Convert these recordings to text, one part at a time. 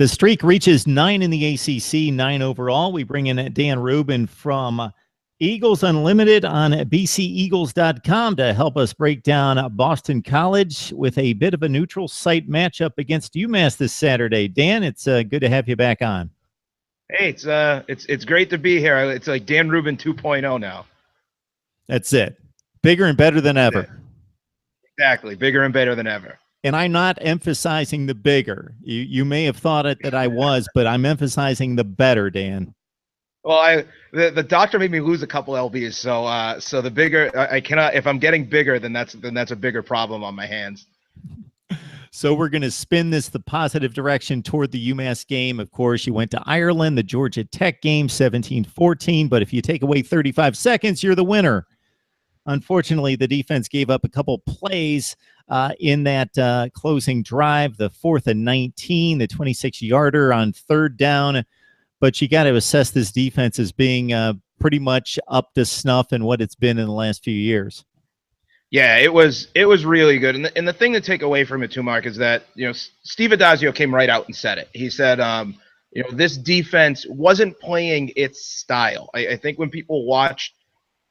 The streak reaches 9 in the ACC, 9 overall. We bring in Dan Rubin from Eagles Unlimited on bceagles.com to help us break down Boston College with a bit of a neutral site matchup against UMass this Saturday. Dan, it's good to have you back on. Hey, it's great to be here. It's like Dan Rubin 2.0 now. That's it. Bigger and better than ever. Exactly. Bigger and better than ever. And I'm not emphasizing the bigger. You may have thought it that I was, but I'm emphasizing the better, Dan. Well, the doctor made me lose a couple lbs, so the bigger I cannot. If I'm getting bigger, then that's a bigger problem on my hands. So we're going to spin this the positive direction toward the UMass game. Of course, you went to Ireland, the Georgia Tech game, 17-14. But if you take away 35 seconds, you're the winner. Unfortunately, the defense gave up a couple plays in that closing drive, the 4th and 19, the 26-yarder on 3rd down. But you got to assess this defense as being pretty much up to snuff in what it's been in the last few years. Yeah, it was really good. And the thing to take away from it too, Mark, is that, Steve Adazio came right out and said it. He said, this defense wasn't playing its style. I think when people watched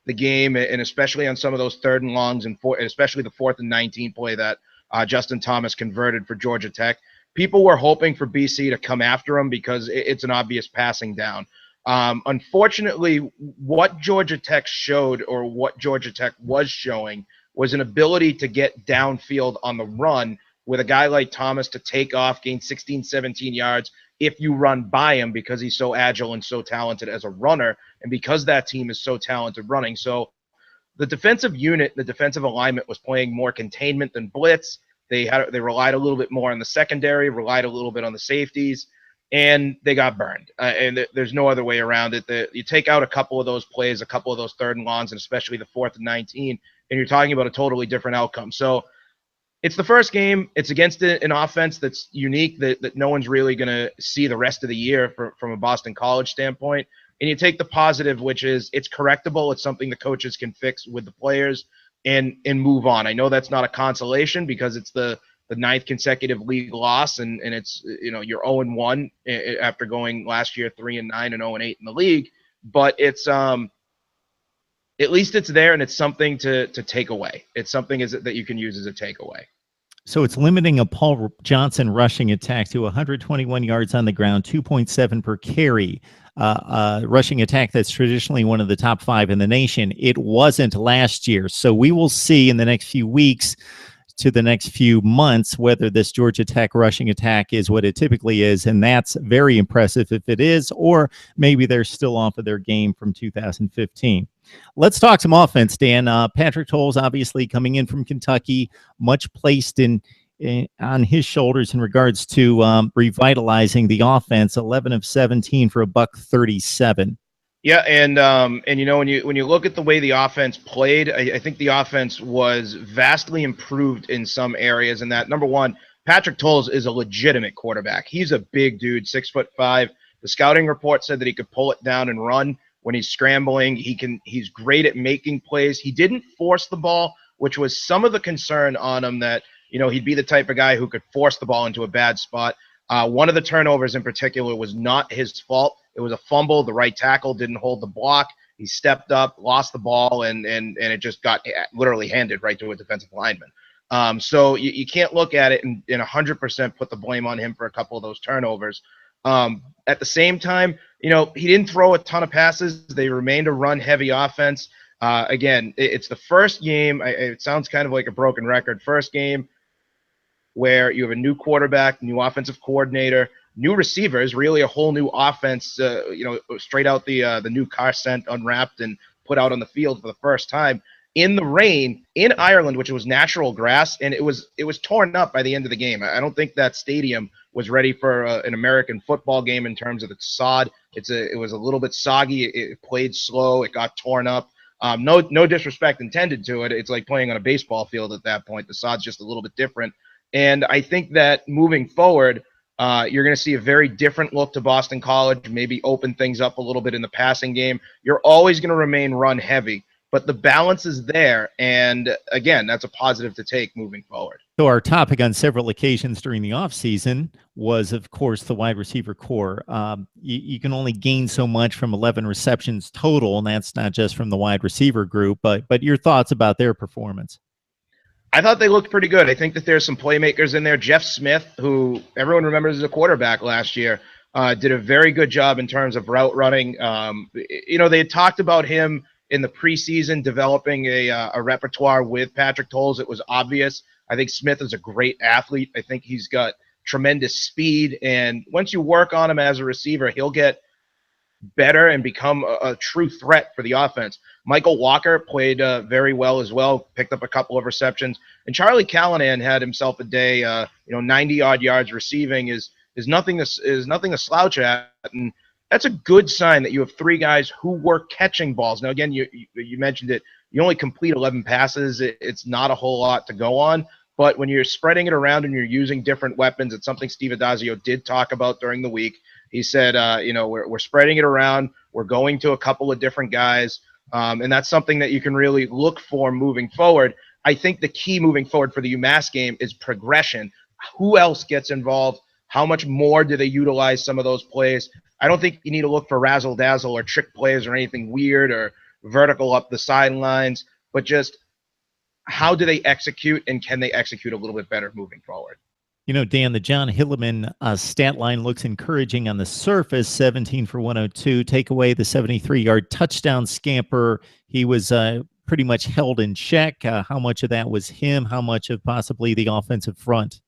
the game, and especially on some of those 3rd and longs and especially the 4th and 19 play that Justin Thomas converted for Georgia Tech, people were hoping for BC to come after him because it's an obvious passing down. Unfortunately, what Georgia Tech showed, or what Georgia Tech was showing, was an ability to get downfield on the run with a guy like Thomas to take off, gain 16, 17 yards if you run by him, because he's so agile and so talented as a runner, and because that team is so talented running. So the defensive unit, the defensive alignment was playing more containment than blitz. They relied a little bit more on the secondary, relied a little bit on the safeties, and they got burned. And there's no other way around it. You take out a couple of those plays, a couple of those 3rd and longs, and especially the 4th and 19, and you're talking about a totally different outcome. So it's the first game. It's against an offense that's unique, that no one's really going to see the rest of the year from a Boston College standpoint. And you take the positive, which is it's correctable. It's something the coaches can fix with the players and move on. I know that's not a consolation because it's the 9th consecutive league loss, and it's, you're 0-1 after going last year 3-9 and 0-8 in the league. But it's at least it's there, and it's something to take away. It's something that you can use as a takeaway. So it's limiting a Paul Johnson rushing attack to 121 yards on the ground, 2.7 per carry. Rushing attack that's traditionally one of the top 5 in the nation. It wasn't last year. So we will see in the next few weeks to the next few months whether this Georgia Tech rushing attack is what it typically is, and that's very impressive if it is, or maybe they're still off of their game from 2015. Let's talk some offense, Dan. Patrick Towles obviously coming in from Kentucky, much placed on his shoulders in regards to revitalizing the offense. 11 of 17 for $137. Yeah, and when you look at the way the offense played, I think the offense was vastly improved in some areas. And that, number one, Patrick Towles is a legitimate quarterback. He's a big dude, 6'5". The scouting report said that he could pull it down and run when he's scrambling. He's great at making plays. He didn't force the ball, which was some of the concern on him, that he'd be the type of guy who could force the ball into a bad spot. One of the turnovers in particular was not his fault. It was a fumble. The right tackle didn't hold the block. He stepped up, lost the ball, and it just got literally handed right to a defensive lineman. So you can't look at it and 100% put the blame on him for a couple of those turnovers. At the same time, he didn't throw a ton of passes. They remained a run-heavy offense. Again, it's the first game. It sounds kind of like a broken record. First game where you have a new quarterback, new offensive coordinator, new receivers, really a whole new offense, straight out the new car scent, unwrapped and put out on the field for the first time in the rain in Ireland, which was natural grass, and it was torn up by the end of the game. I don't think that stadium was ready for an American football game in terms of its sod. It was a little bit soggy. It played slow. It got torn up. No disrespect intended to it. It's like playing on a baseball field at that point. The sod's just a little bit different. And I think that moving forward, you're going to see a very different look to Boston College, maybe open things up a little bit in the passing game. You're always going to remain run heavy, but the balance is there. And again, that's a positive to take moving forward. So our topic on several occasions during the offseason was, of course, the wide receiver core. You can only gain so much from 11 receptions total, and that's not just from the wide receiver group. But your thoughts about their performance? I thought they looked pretty good. I think that there's some playmakers in there. Jeff Smith, who everyone remembers as a quarterback last year, did a very good job in terms of route running. They had talked about him in the preseason developing a repertoire with Patrick Tolles. It was obvious. I think Smith is a great athlete. I think he's got tremendous speed. And once you work on him as a receiver, he'll get better and become a true threat for the offense. Michael Walker played very well as well, picked up a couple of receptions, and Charlie Callahan had himself a day. 90-odd yards receiving is nothing to slouch at, and that's a good sign that you have three guys who were catching balls. Now, again, you mentioned it. You only complete 11 passes. It's not a whole lot to go on. But when you're spreading it around and you're using different weapons, it's something Steve Addazio did talk about during the week. He said, we're spreading it around. We're going to a couple of different guys. And that's something that you can really look for moving forward. I think the key moving forward for the UMass game is progression. Who else gets involved? How much more do they utilize some of those plays? I don't think you need to look for razzle-dazzle or trick plays or anything weird or vertical up the sidelines, but just how do they execute, and can they execute a little bit better moving forward? Dan, the John Hilleman stat line looks encouraging on the surface, 17 for 102. Take away the 73-yard touchdown scamper. He was pretty much held in check. How much of that was him? How much of possibly the offensive front?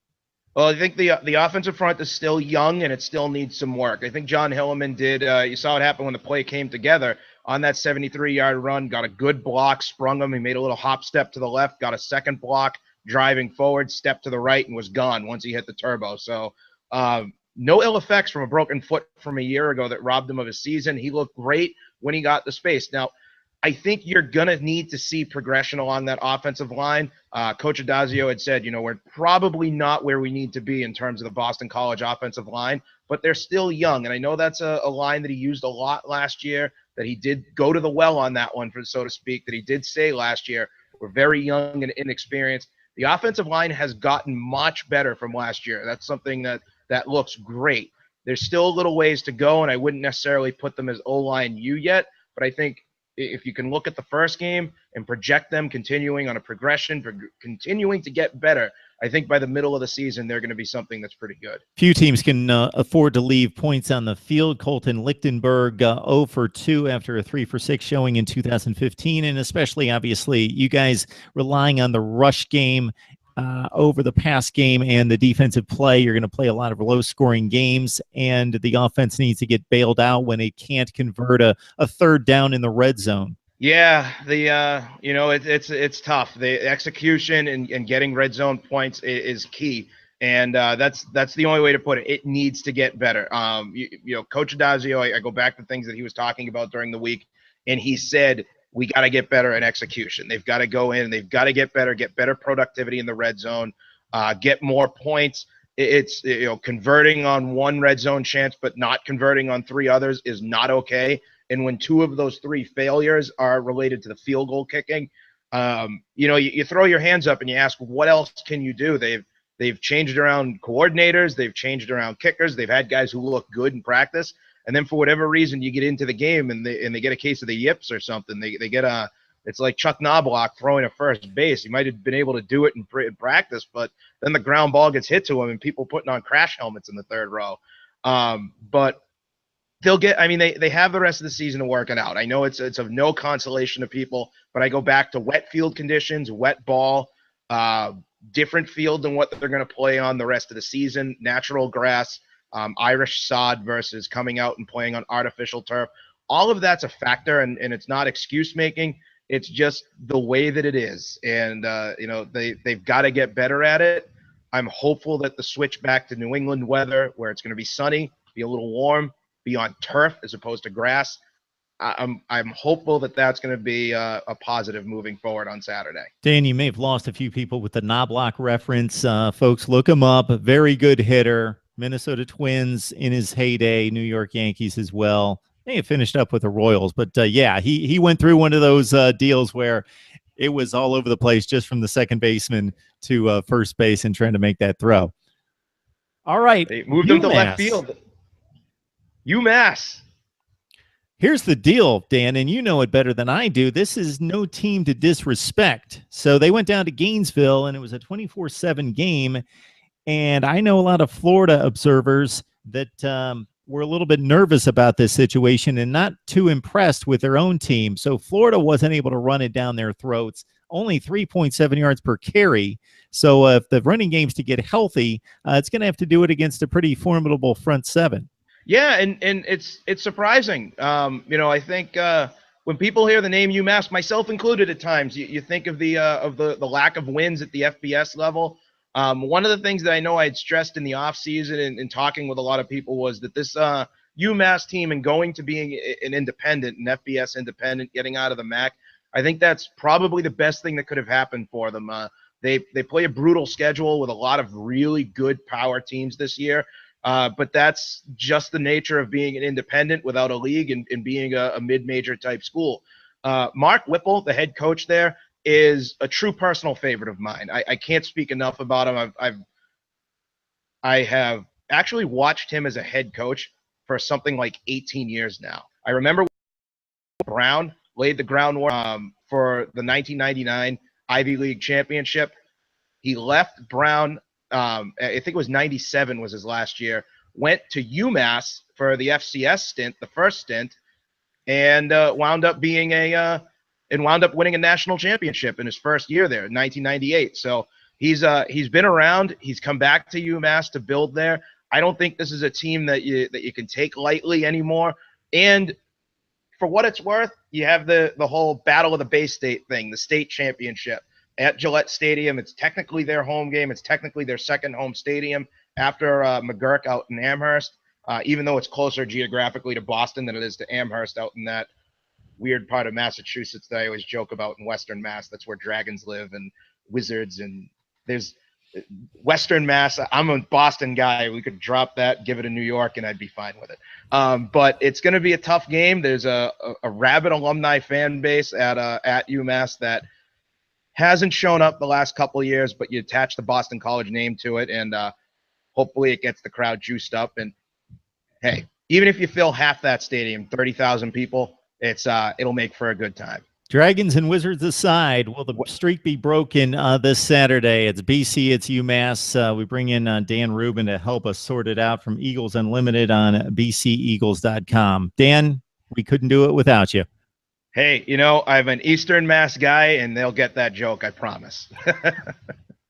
Well, I think the offensive front is still young, and it still needs some work. I think John Hilleman did you saw what happened when the play came together on that 73-yard run, got a good block, sprung him. He made a little hop step to the left, got a second block, driving forward, step to the right, and was gone once he hit the turbo. So no ill effects from a broken foot from a year ago that robbed him of his season. He looked great when he got the space. Now, I think you're going to need to see progression along that offensive line. Coach Addazio had said, we're probably not where we need to be in terms of the Boston College offensive line, but they're still young. And I know that's a line that he used a lot last year, that he did go to the well on that one, so to speak, that he did say last year, we're very young and inexperienced. The offensive line has gotten much better from last year. That's something that looks great. There's still a little ways to go, and I wouldn't necessarily put them as O-line U yet, but I think if you can look at the first game and project them continuing on a progression, continuing to get better, I think by the middle of the season, they're going to be something that's pretty good. Few teams can afford to leave points on the field. Colton Lichtenberg 0 for 2 after a 3 for 6 showing in 2015, and especially, obviously, you guys relying on the rush game over the pass game and the defensive play. You're going to play a lot of low-scoring games, and the offense needs to get bailed out when it can't convert a third down in the red zone. Yeah, it's tough. The execution and getting red zone points is key, and that's the only way to put it. It needs to get better. Coach Addazio, I go back to things that he was talking about during the week, and he said we got to get better at execution. They've got to go in, they've got to get better productivity in the red zone, get more points. It's converting on one red zone chance, but not converting on three others is not okay. And when two of those three failures are related to the field goal kicking, you throw your hands up and you ask, what else can you do? They've changed around coordinators, they've changed around kickers, they've had guys who look good in practice, and then for whatever reason you get into the game and they get a case of the yips or something. They get it's like Chuck Knobloch throwing a first base. He might have been able to do it in practice, but then the ground ball gets hit to him and people putting on crash helmets in the third row. But they'll get, they have the rest of the season to work it out. I know it's of no consolation to people, but I go back to wet field conditions, wet ball, different field than what they're going to play on the rest of the season, natural grass, Irish sod versus coming out and playing on artificial turf. All of that's a factor, and it's not excuse making. It's just the way that it is. And, they've got to get better at it. I'm hopeful that the switch back to New England weather, where it's going to be sunny, be a little warm, be on turf as opposed to grass. I'm hopeful that that's going to be a positive moving forward on Saturday. Dan, you may have lost a few people with the Knobloch reference. Folks, look him up. Very good hitter. Minnesota Twins in his heyday. New York Yankees as well. He finished up with the Royals, but yeah, he went through one of those deals where it was all over the place, just from the second baseman to first base and trying to make that throw. All right, They moved him to left UMass. field. UMass. Here's the deal, Dan, and you know it better than I do. This is no team to disrespect. So they went down to Gainesville, and it was a 24/7 game. And I know a lot of Florida observers that were a little bit nervous about this situation and not too impressed with their own team. So Florida wasn't able to run it down their throats. Only 3.7 yards per carry. So if the running game's to get healthy, it's going to have to do it against a pretty formidable front seven. Yeah, and it's surprising. I think when people hear the name UMass, myself included at times, you think of the lack of wins at the FBS level. One of the things that I know I had stressed in the offseason and talking with a lot of people was that this UMass team, and going to being an independent, an FBS independent, getting out of the MAC, I think that's probably the best thing that could have happened for them. They play a brutal schedule with a lot of really good power teams this year. But that's just the nature of being an independent without a league and being a mid-major type school. Mark Whipple, the head coach there, is a true personal favorite of mine. I can't speak enough about him. I have actually watched him as a head coach for something like 18 years now. I remember Brown laid the groundwork for the 1999 Ivy League championship. He left Brown. I think it was 97 was his last year, went to UMass for the FCS stint, the first stint, and wound up winning a national championship in his first year there in 1998. So he's been around. He's come back to UMass to build there. I don't think this is a team that you can take lightly anymore. And for what it's worth, you have the whole Battle of the Bay State thing, the state championship at Gillette Stadium. It's technically their home game. It's technically their second home stadium after McGurk out in Amherst, even though it's closer geographically to Boston than it is to Amherst out in that weird part of Massachusetts that I always joke about in Western Mass. That's where dragons live and wizards, and there's Western Mass. I'm a Boston guy. We could drop that, give it a New York, and I'd be fine with it. But it's going to be a tough game. There's a rabid alumni fan base at UMass that hasn't shown up the last couple of years, but you attach the Boston College name to it, and hopefully it gets the crowd juiced up. And hey, even if you fill half that stadium, 30,000 people, it'll make for a good time. Dragons and Wizards aside, will the streak be broken this Saturday? It's BC, it's UMass. We bring in Dan Rubin to help us sort it out from Eagles Unlimited on bceagles.com. Dan, we couldn't do it without you. Hey, I'm an Eastern Mass guy, and they'll get that joke, I promise.